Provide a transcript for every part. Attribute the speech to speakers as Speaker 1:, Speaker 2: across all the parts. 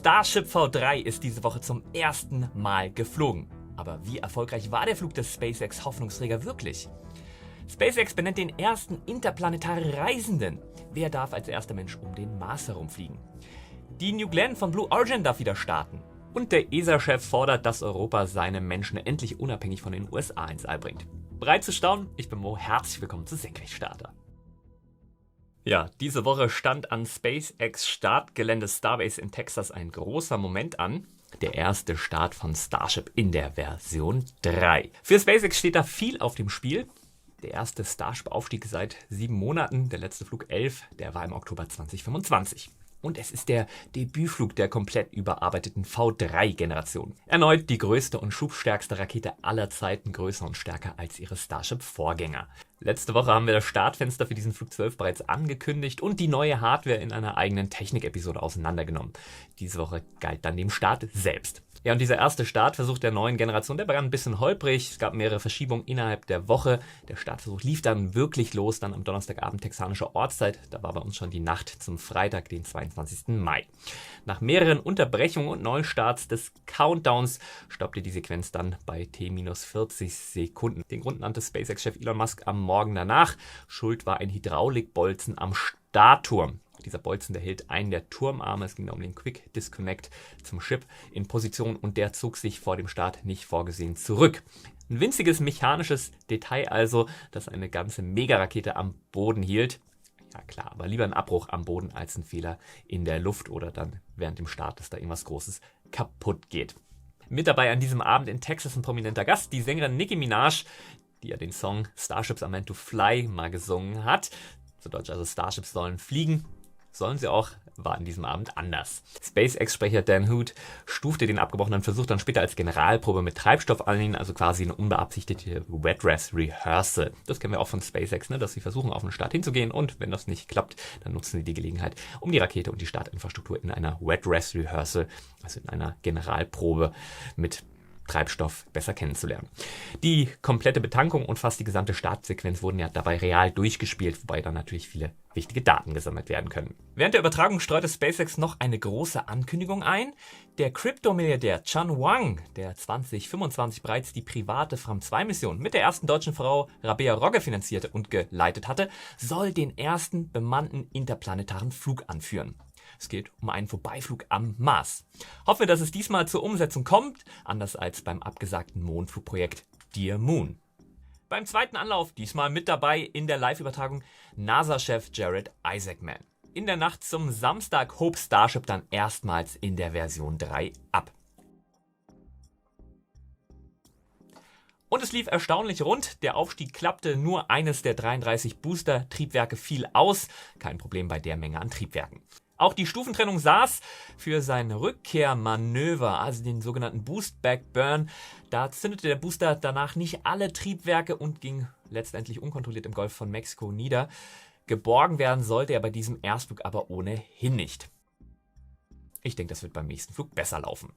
Speaker 1: Starship V3 ist diese Woche zum ersten Mal geflogen. Aber wie erfolgreich war der Flug des SpaceX-Hoffnungsträger wirklich? SpaceX benennt den ersten interplanetaren Reisenden. Wer darf als erster Mensch um den Mars herumfliegen? Die New Glenn von Blue Origin darf wieder starten. Und der ESA-Chef fordert, dass Europa seine Menschen endlich unabhängig von den USA ins All bringt. Bereit zu staunen? Ich bin Mo, herzlich willkommen zu Senkrechtstarter. Ja, diese Woche stand an SpaceX Startgelände Starbase in Texas ein großer Moment an. Der erste Start von Starship in der Version 3. Für SpaceX steht da viel auf dem Spiel. Der erste Starship-Aufstieg seit 7 Monaten, der letzte Flug 11, der war im Oktober 2025. Und es ist der Debütflug der komplett überarbeiteten V3-Generation. Erneut die größte und schubstärkste Rakete aller Zeiten, größer und stärker als ihre Starship-Vorgänger. Letzte Woche haben wir das Startfenster für diesen Flug 12 bereits angekündigt und die neue Hardware in einer eigenen Technik-Episode auseinandergenommen. Diese Woche galt dann dem Start selbst. Ja, und dieser erste Startversuch der neuen Generation, der begann ein bisschen holprig. Es gab mehrere Verschiebungen innerhalb der Woche. Der Startversuch lief dann wirklich los, dann am Donnerstagabend texanischer Ortszeit. Da war bei uns schon die Nacht zum Freitag, den 22. Mai. Nach mehreren Unterbrechungen und Neustarts des Countdowns stoppte die Sequenz dann bei T-40 Sekunden. Den Grund nannte SpaceX-Chef Elon Musk am Morgen danach. Schuld war ein Hydraulikbolzen am Startturm. Dieser Bolzen, der hielt einen der Turmarme, es ging da um den Quick Disconnect zum Chip, in Position und der zog sich vor dem Start nicht vorgesehen zurück. Ein winziges mechanisches Detail also, das eine ganze Megarakete am Boden hielt. Ja klar, aber lieber ein Abbruch am Boden als ein Fehler in der Luft oder dann während dem Start, dass da irgendwas Großes kaputt geht. Mit dabei an diesem Abend in Texas ein prominenter Gast, die Sängerin Nicki Minaj, die ja den Song Starships Are Meant to Fly mal gesungen hat. Zu Deutsch also Starships sollen fliegen. Sollen sie auch, war an diesem Abend anders. SpaceX-Sprecher Dan Hood stufte den abgebrochenen Versuch dann später als Generalprobe mit Treibstoff an, also quasi eine unbeabsichtigte Wet Dress Rehearsal. Das kennen wir auch von SpaceX, dass sie versuchen, auf den Start hinzugehen und wenn das nicht klappt, dann nutzen sie die Gelegenheit, um die Rakete und die Startinfrastruktur in einer Wet Dress Rehearsal, also in einer Generalprobe mit Treibstoff besser kennenzulernen. Die komplette Betankung und fast die gesamte Startsequenz wurden ja dabei real durchgespielt, wobei dann natürlich viele wichtige Daten gesammelt werden können. Während der Übertragung streute SpaceX noch eine große Ankündigung ein. Der Kryptomilliardär Chan Wang, der 2025 bereits die private Fram-2-Mission mit der ersten deutschen Frau Rabea Rogge finanzierte und geleitet hatte, soll den ersten bemannten interplanetaren Flug anführen. Es geht um einen Vorbeiflug am Mars. Hoffe, dass es diesmal zur Umsetzung kommt, anders als beim abgesagten Mondflugprojekt Dear Moon. Beim zweiten Anlauf, diesmal mit dabei in der Live-Übertragung, NASA-Chef Jared Isaacman. In der Nacht zum Samstag hob Starship dann erstmals in der Version 3 ab. Und es lief erstaunlich rund. Der Aufstieg klappte, nur eines der 33 Booster-Triebwerke fiel aus. Kein Problem bei der Menge an Triebwerken. Auch die Stufentrennung saß für sein Rückkehrmanöver, also den sogenannten Boost-Back-Burn. Da zündete der Booster danach nicht alle Triebwerke und ging letztendlich unkontrolliert im Golf von Mexiko nieder. Geborgen werden sollte er bei diesem Erstflug aber ohnehin nicht. Ich denke, das wird beim nächsten Flug besser laufen.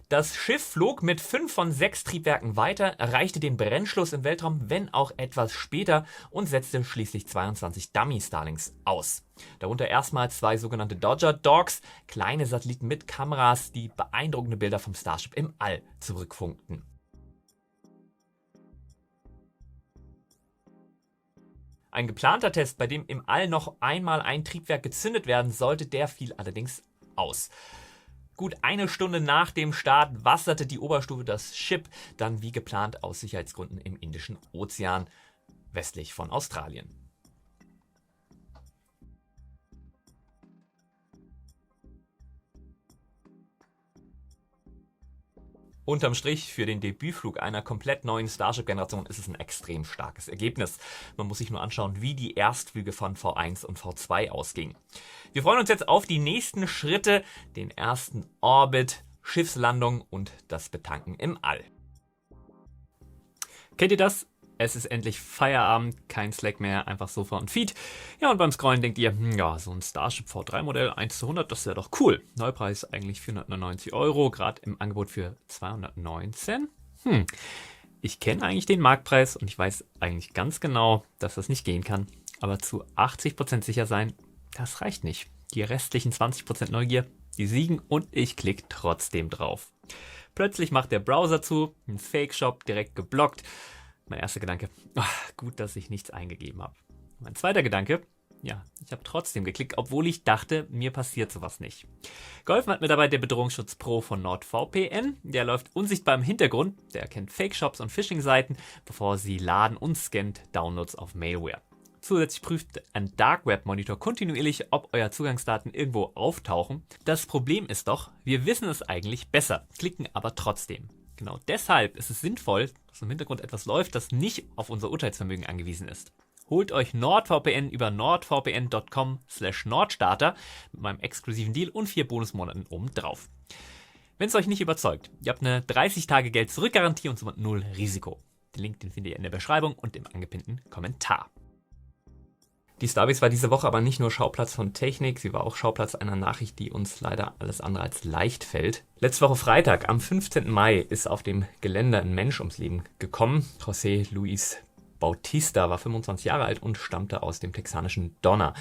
Speaker 1: Das Schiff flog mit 5 von 6 Triebwerken weiter, erreichte den Brennschluss im Weltraum, wenn auch etwas später, und setzte schließlich 22 Dummy-Starlings aus. Darunter erstmals 2 sogenannte Dodger Dogs, kleine Satelliten mit Kameras, die beeindruckende Bilder vom Starship im All zurückfunkten. Ein geplanter Test, bei dem im All noch einmal ein Triebwerk gezündet werden sollte, der fiel allerdings aus. Gut eine Stunde nach dem Start wasserte die Oberstufe das Schiff dann wie geplant aus Sicherheitsgründen im Indischen Ozean westlich von Australien. Unterm Strich, für den Debütflug einer komplett neuen Starship-Generation ist es ein extrem starkes Ergebnis. Man muss sich nur anschauen, wie die Erstflüge von V1 und V2 ausgingen. Wir freuen uns jetzt auf die nächsten Schritte, den ersten Orbit, Schiffslandung und das Betanken im All. Kennt ihr das? Es ist endlich Feierabend, kein Slack mehr, einfach Sofa und Feed. Ja, und beim Scrollen denkt ihr, ja, so ein Starship V3 Modell 1:100, das wäre doch cool. Neupreis eigentlich 499 €, gerade im Angebot für 219. Ich kenne eigentlich den Marktpreis und ich weiß eigentlich ganz genau, dass das nicht gehen kann. Aber zu 80% sicher sein, das reicht nicht. Die restlichen 20% Neugier, Die siegen und ich klicke trotzdem drauf. Plötzlich macht der Browser zu, ein Fake-Shop direkt geblockt. Mein erster Gedanke, gut, dass ich nichts eingegeben habe. Mein zweiter Gedanke, ja, ich habe trotzdem geklickt, obwohl ich dachte, mir passiert sowas nicht. Geholfen hat mir dabei der Bedrohungsschutz Pro von NordVPN. Der läuft unsichtbar im Hintergrund, der erkennt Fake-Shops und Phishing-Seiten, bevor sie laden und scannt Downloads auf Malware. Zusätzlich prüft ein Dark Web Monitor kontinuierlich, ob euer Zugangsdaten irgendwo auftauchen. Das Problem ist doch, wir wissen es eigentlich besser, klicken aber trotzdem. Genau deshalb ist es sinnvoll, dass im Hintergrund etwas läuft, das nicht auf unser Urteilsvermögen angewiesen ist. Holt euch NordVPN über nordvpn.com/Nordstarter mit meinem exklusiven Deal und 4 Bonusmonaten obendrauf. Wenn es euch nicht überzeugt, ihr habt eine 30-Tage-Geld-Zurück-Garantie und somit 0 Risiko. Den Link findet ihr in der Beschreibung und im angepinnten Kommentar. Die Starbase war diese Woche aber nicht nur Schauplatz von Technik, sie war auch Schauplatz einer Nachricht, die uns leider alles andere als leicht fällt. Letzte Woche Freitag, am 15. Mai, ist auf dem Gelände ein Mensch ums Leben gekommen. José Luis Bautista war 25 Jahre alt und stammte aus dem texanischen Donna.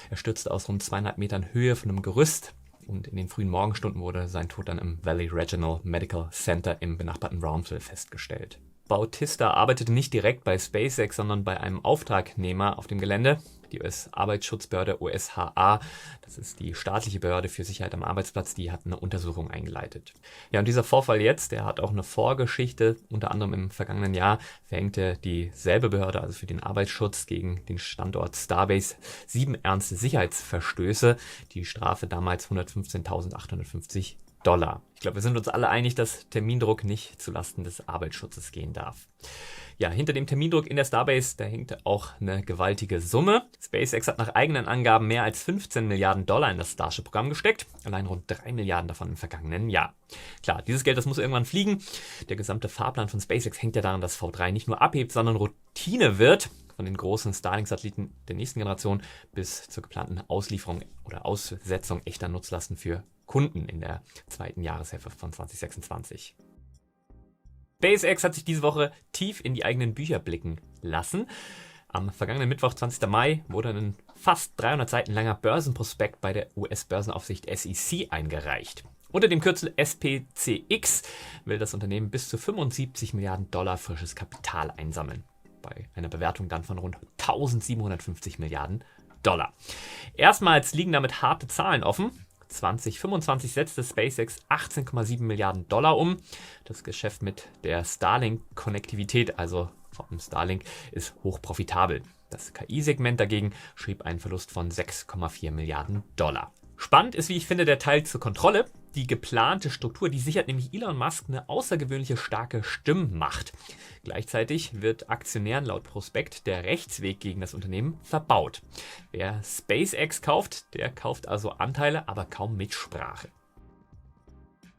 Speaker 1: Er stürzte aus rund 2,5 Metern Höhe von einem Gerüst und in den frühen Morgenstunden wurde sein Tod dann im Valley Regional Medical Center im benachbarten Brownsville festgestellt. Bautista arbeitete nicht direkt bei SpaceX, sondern bei einem Auftragnehmer auf dem Gelände. Die US-Arbeitsschutzbehörde USHA, das ist die staatliche Behörde für Sicherheit am Arbeitsplatz, die hat eine Untersuchung eingeleitet. Ja, und dieser Vorfall jetzt, der hat auch eine Vorgeschichte. Unter anderem im vergangenen Jahr verhängte dieselbe Behörde, also für den Arbeitsschutz, gegen den Standort Starbase 7 ernste Sicherheitsverstöße. Die Strafe damals $115.850. Ich glaube, wir sind uns alle einig, dass Termindruck nicht zulasten des Arbeitsschutzes gehen darf. Ja, hinter dem Termindruck in der Starbase, da hängt auch eine gewaltige Summe. SpaceX hat nach eigenen Angaben mehr als $15 Milliarden in das Starship-Programm gesteckt. Allein rund 3 Milliarden davon im vergangenen Jahr. Klar, dieses Geld, das muss irgendwann fliegen. Der gesamte Fahrplan von SpaceX hängt ja daran, dass V3 nicht nur abhebt, sondern Routine wird. Von den großen Starlink-Satelliten der nächsten Generation bis zur geplanten Auslieferung oder Aussetzung echter Nutzlasten für Kunden in der zweiten Jahreshälfte von 2026. SpaceX hat sich diese Woche tief in die eigenen Bücher blicken lassen. Am vergangenen Mittwoch, 20. Mai, wurde ein fast 300 Seiten langer Börsenprospekt bei der US-Börsenaufsicht SEC eingereicht. Unter dem Kürzel SPCX will das Unternehmen bis zu $75 Milliarden frisches Kapital einsammeln. Bei einer Bewertung dann von rund 1750 Milliarden $. Erstmals liegen damit harte Zahlen offen. 2025 setzte SpaceX 18,7 Milliarden $ um. Das Geschäft mit der Starlink-Konnektivität, also vom Starlink, ist hochprofitabel. Das KI-Segment dagegen schrieb einen Verlust von 6,4 Milliarden $. Spannend ist, wie ich finde, der Teil zur Kontrolle. Die geplante Struktur, die sichert nämlich Elon Musk eine außergewöhnliche starke Stimmmacht. Gleichzeitig wird Aktionären laut Prospekt der Rechtsweg gegen das Unternehmen verbaut. Wer SpaceX kauft, der kauft also Anteile, aber kaum Mitsprache.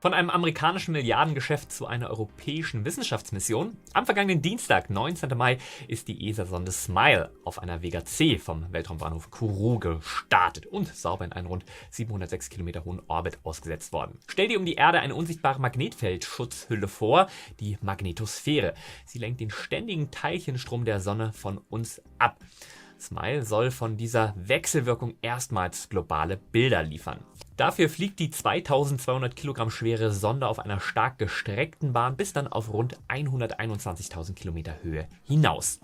Speaker 1: Von einem amerikanischen Milliardengeschäft zu einer europäischen Wissenschaftsmission. Am vergangenen Dienstag, 19. Mai, ist die ESA-Sonde SMILE auf einer Vega C vom Weltraumbahnhof Kourou gestartet und sauber in einen rund 706 Kilometer hohen Orbit ausgesetzt worden. Stell dir um die Erde eine unsichtbare Magnetfeldschutzhülle vor, die Magnetosphäre. Sie lenkt den ständigen Teilchenstrom der Sonne von uns ab. SMILE soll von dieser Wechselwirkung erstmals globale Bilder liefern. Dafür fliegt die 2200 Kilogramm schwere Sonde auf einer stark gestreckten Bahn bis dann auf rund 121.000 Kilometer Höhe hinaus.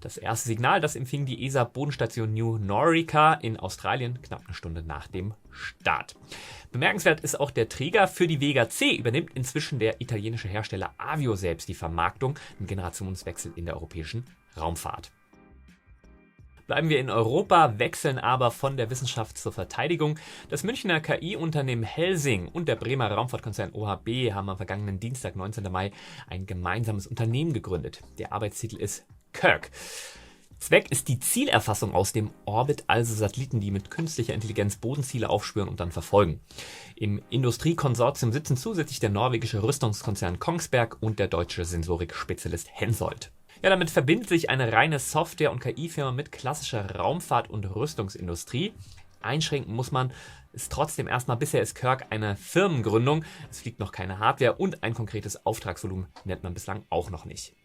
Speaker 1: Das erste Signal, das empfing die ESA-Bodenstation New Norica in Australien knapp eine Stunde nach dem Start. Bemerkenswert ist auch der Träger. Für die Vega C übernimmt inzwischen der italienische Hersteller Avio selbst die Vermarktung, ein Generationswechsel in der europäischen Raumfahrt. Bleiben wir in Europa, wechseln aber von der Wissenschaft zur Verteidigung. Das Münchner KI-Unternehmen Helsing und der Bremer Raumfahrtkonzern OHB haben am vergangenen Dienstag, 19. Mai, ein gemeinsames Unternehmen gegründet. Der Arbeitstitel ist Kirk. Zweck ist die Zielerfassung aus dem Orbit, also Satelliten, die mit künstlicher Intelligenz Bodenziele aufspüren und dann verfolgen. Im Industriekonsortium sitzen zusätzlich der norwegische Rüstungskonzern Kongsberg und der deutsche Sensorik-Spezialist Hensoldt. Ja, damit verbindet sich eine reine Software- und KI-Firma mit klassischer Raumfahrt- und Rüstungsindustrie. Einschränken muss man es trotzdem erstmal. Bisher ist Kirk eine Firmengründung. Es fliegt noch keine Hardware und ein konkretes Auftragsvolumen nennt man bislang auch noch nicht.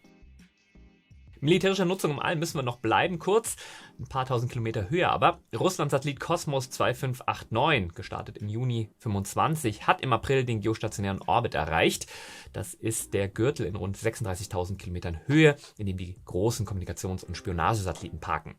Speaker 1: Militärischer Nutzung im All müssen wir noch bleiben, kurz, ein paar tausend Kilometer höher aber. Russland-Satellit Kosmos 2589, gestartet im Juni 25, hat im April den geostationären Orbit erreicht. Das ist der Gürtel in rund 36.000 Kilometern Höhe, in dem die großen Kommunikations- und Spionagesatelliten parken.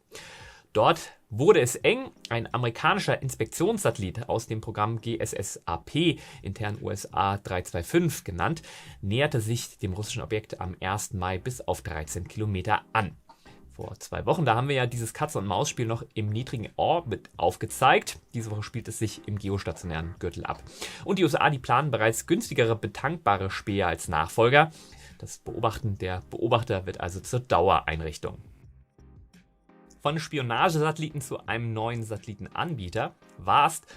Speaker 1: Dort wurde es eng. Ein amerikanischer Inspektionssatellit aus dem Programm GSSAP, intern USA 325 genannt, näherte sich dem russischen Objekt am 1. Mai bis auf 13 Kilometer an. Vor 2 Wochen, da haben wir ja dieses Katze-und-Maus-Spiel noch im niedrigen Orbit aufgezeigt. Diese Woche spielt es sich im geostationären Gürtel ab. Und die USA, die planen bereits günstigere betankbare Späher als Nachfolger. Das Beobachten der Beobachter wird also zur Dauereinrichtung. Von Spionagesatelliten zu einem neuen Satellitenanbieter. VAST,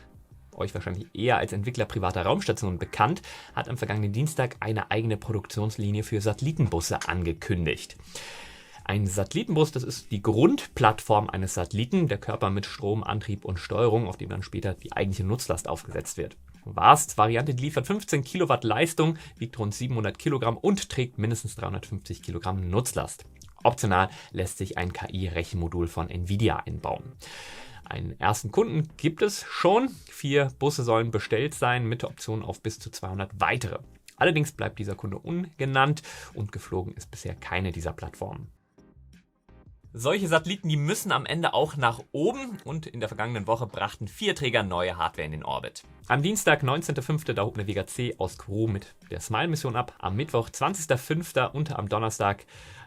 Speaker 1: euch wahrscheinlich eher als Entwickler privater Raumstationen bekannt, hat am vergangenen Dienstag eine eigene Produktionslinie für Satellitenbusse angekündigt. Ein Satellitenbus, das ist die Grundplattform eines Satelliten, der Körper mit Strom, Antrieb und Steuerung, auf dem dann später die eigentliche Nutzlast aufgesetzt wird. VASTs Variante liefert 15 Kilowatt Leistung, wiegt rund 700 Kilogramm und trägt mindestens 350 Kilogramm Nutzlast. Optional lässt sich ein KI-Rechenmodul von Nvidia einbauen. Einen ersten Kunden gibt es schon. 4 Busse sollen bestellt sein mit der Option auf bis zu 200 weitere. Allerdings bleibt dieser Kunde ungenannt und geflogen ist bisher keine dieser Plattformen. Solche Satelliten, die müssen am Ende auch nach oben und in der vergangenen Woche brachten 4 Träger neue Hardware in den Orbit. Am Dienstag, 19.05. da hob eine Vega C aus Kourou mit der Smile-Mission ab. Am Mittwoch, 20.05. und am Donnerstag,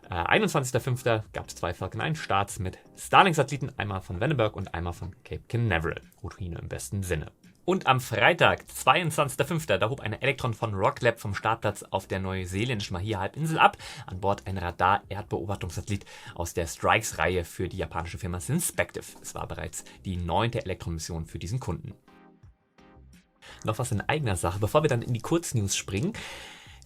Speaker 1: 21.05. gab es 2 Falcon 9 Starts mit Starlink-Satelliten, einmal von Vandenberg und einmal von Cape Canaveral. Routine im besten Sinne. Und am Freitag, 22.05., da hob eine Electron von Rocklab vom Startplatz auf der neuseeländischen Mahia-Halbinsel ab. An Bord ein Radar-Erdbeobachtungssatellit aus der Strikes-Reihe für die japanische Firma Synspective. Es war bereits die 9. Electron-Mission für diesen Kunden. Noch was in eigener Sache, bevor wir dann in die Kurznews springen.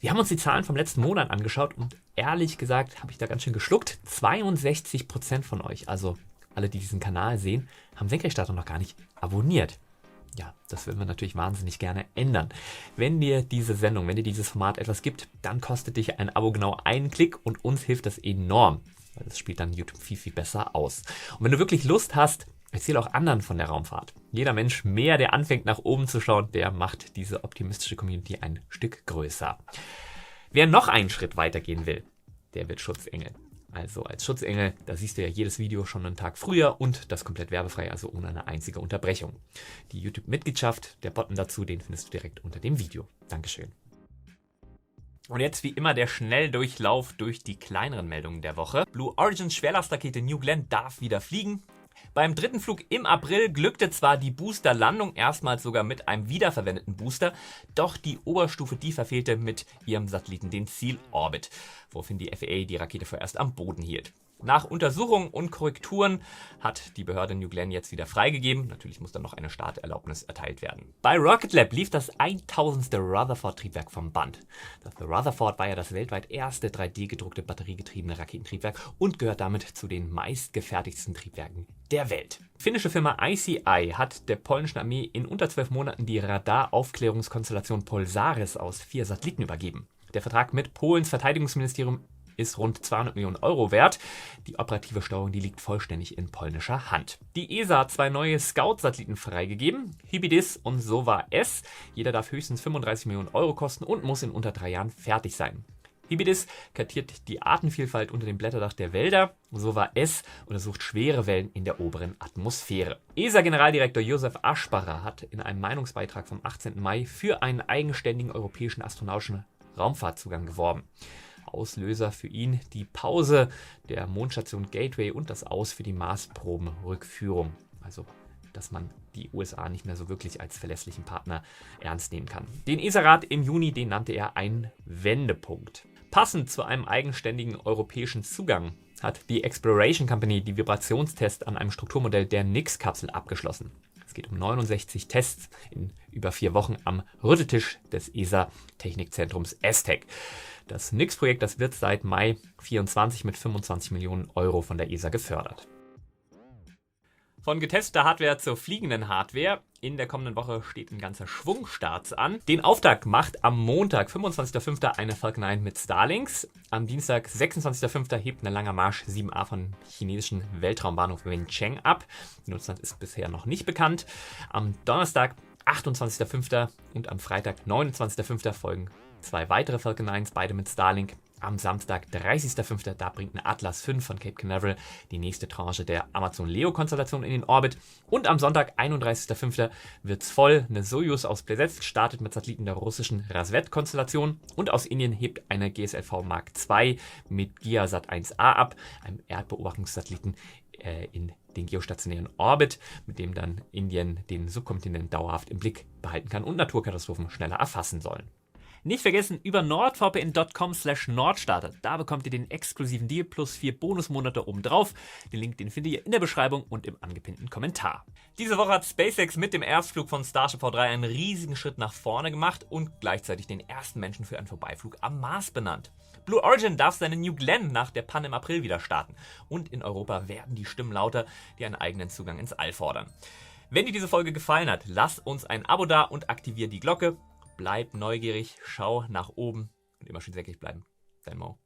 Speaker 1: Wir haben uns die Zahlen vom letzten Monat angeschaut und ehrlich gesagt habe ich da ganz schön geschluckt. 62% von euch, also alle, die diesen Kanal sehen, haben Senkrechtstarter noch gar nicht abonniert. Ja, das würden wir natürlich wahnsinnig gerne ändern. Wenn dir diese Sendung, wenn dir dieses Format etwas gibt, dann kostet dich ein Abo genau einen Klick und uns hilft das enorm, weil das spielt dann YouTube viel, viel besser aus. Und wenn du wirklich Lust hast, erzähl auch anderen von der Raumfahrt. Jeder Mensch mehr, der anfängt nach oben zu schauen, der macht diese optimistische Community ein Stück größer. Wer noch einen Schritt weitergehen will, der wird Schutzengel. Also als Schutzengel, da siehst du ja jedes Video schon einen Tag früher und das komplett werbefrei, also ohne eine einzige Unterbrechung. Die YouTube-Mitgliedschaft, der Button dazu, den findest du direkt unter dem Video. Dankeschön. Und jetzt wie immer der Schnelldurchlauf durch die kleineren Meldungen der Woche. Blue Origins Schwerlastrakete New Glenn darf wieder fliegen. Beim 3. Flug im April glückte zwar die Boosterlandung, erstmals sogar mit einem wiederverwendeten Booster, doch die Oberstufe, die verfehlte mit ihrem Satelliten den Ziel-Orbit, woraufhin die FAA die Rakete vorerst am Boden hielt. Nach Untersuchungen und Korrekturen hat die Behörde New Glenn jetzt wieder freigegeben. Natürlich muss dann noch eine Starterlaubnis erteilt werden. Bei Rocket Lab lief das 1000. Rutherford-Triebwerk vom Band. Das Rutherford war ja das weltweit erste 3D-gedruckte batteriegetriebene Raketentriebwerk und gehört damit zu den meistgefertigten Triebwerken der Welt. Finnische Firma ICI hat der polnischen Armee in unter 12 Monaten die Radaraufklärungskonstellation Polaris aus 4 Satelliten übergeben. Der Vertrag mit Polens Verteidigungsministerium ist rund 200 Millionen Euro wert. Die operative Steuerung, die liegt vollständig in polnischer Hand. Die ESA hat 2 neue Scout-Satelliten freigegeben, Hybidis und SOVA-S. Jeder darf höchstens 35 Millionen Euro kosten und muss in unter 3 Jahren fertig sein. Hybidis kartiert die Artenvielfalt unter dem Blätterdach der Wälder. SOVA-S untersucht schwere Wellen in der oberen Atmosphäre. ESA-Generaldirektor Josef Aschbacher hat in einem Meinungsbeitrag vom 18. Mai für einen eigenständigen europäischen astronautischen Raumfahrtzugang geworben. Auslöser für ihn die Pause der Mondstation Gateway und das Aus für die Marsprobenrückführung. Also, dass man die USA nicht mehr so wirklich als verlässlichen Partner ernst nehmen kann. Den ESA-Rat im Juni, den nannte er einen Wendepunkt. Passend zu einem eigenständigen europäischen Zugang hat die Exploration Company die Vibrationstests an einem Strukturmodell der Nix-Kapsel abgeschlossen. Es geht um 69 Tests in über 4 Wochen am Rütteltisch des ESA-Technikzentrums ESTEC. Das Nix-Projekt, das wird seit Mai 24 mit 25 Millionen Euro von der ESA gefördert. Von getesteter Hardware zur fliegenden Hardware. In der kommenden Woche steht ein ganzer Schwung Starts an. Den Auftakt macht am Montag, 25.05. eine Falcon 9 mit Starlinks. Am Dienstag, 26.05. hebt ein langer Marsch 7A von chinesischen Weltraumbahnhof Wencheng ab. Die Nutzung ist bisher noch nicht bekannt. Am Donnerstag, 28.05. und am Freitag, 29.05. folgen 2 weitere Falcon 9s, beide mit Starlink. Am Samstag, 30.05. da bringt ein Atlas V von Cape Canaveral die nächste Tranche der Amazon Leo-Konstellation in den Orbit. Und am Sonntag, 31.05. wird's voll. Eine Soyuz aus Plesetsk startet mit Satelliten der russischen Rasvet-Konstellation. Und aus Indien hebt eine GSLV Mark II mit GIASat 1A ab, einem Erdbeobachtungssatelliten in den geostationären Orbit, mit dem dann Indien den Subkontinent dauerhaft im Blick behalten kann und Naturkatastrophen schneller erfassen sollen. Nicht vergessen, über nordvpn.com/Nordstarter. Da bekommt ihr den exklusiven Deal plus 4 Bonusmonate obendrauf. Den Link, den findet ihr in der Beschreibung und im angepinnten Kommentar. Diese Woche hat SpaceX mit dem Erstflug von Starship V3 einen riesigen Schritt nach vorne gemacht und gleichzeitig den ersten Menschen für einen Vorbeiflug am Mars benannt. Blue Origin darf seine New Glenn nach der Panne im April wieder starten. Und in Europa werden die Stimmen lauter, die einen eigenen Zugang ins All fordern. Wenn dir diese Folge gefallen hat, lass uns ein Abo da und aktiviere die Glocke. Bleib neugierig, schau nach oben und immer schön säckig bleiben. Dein Mo.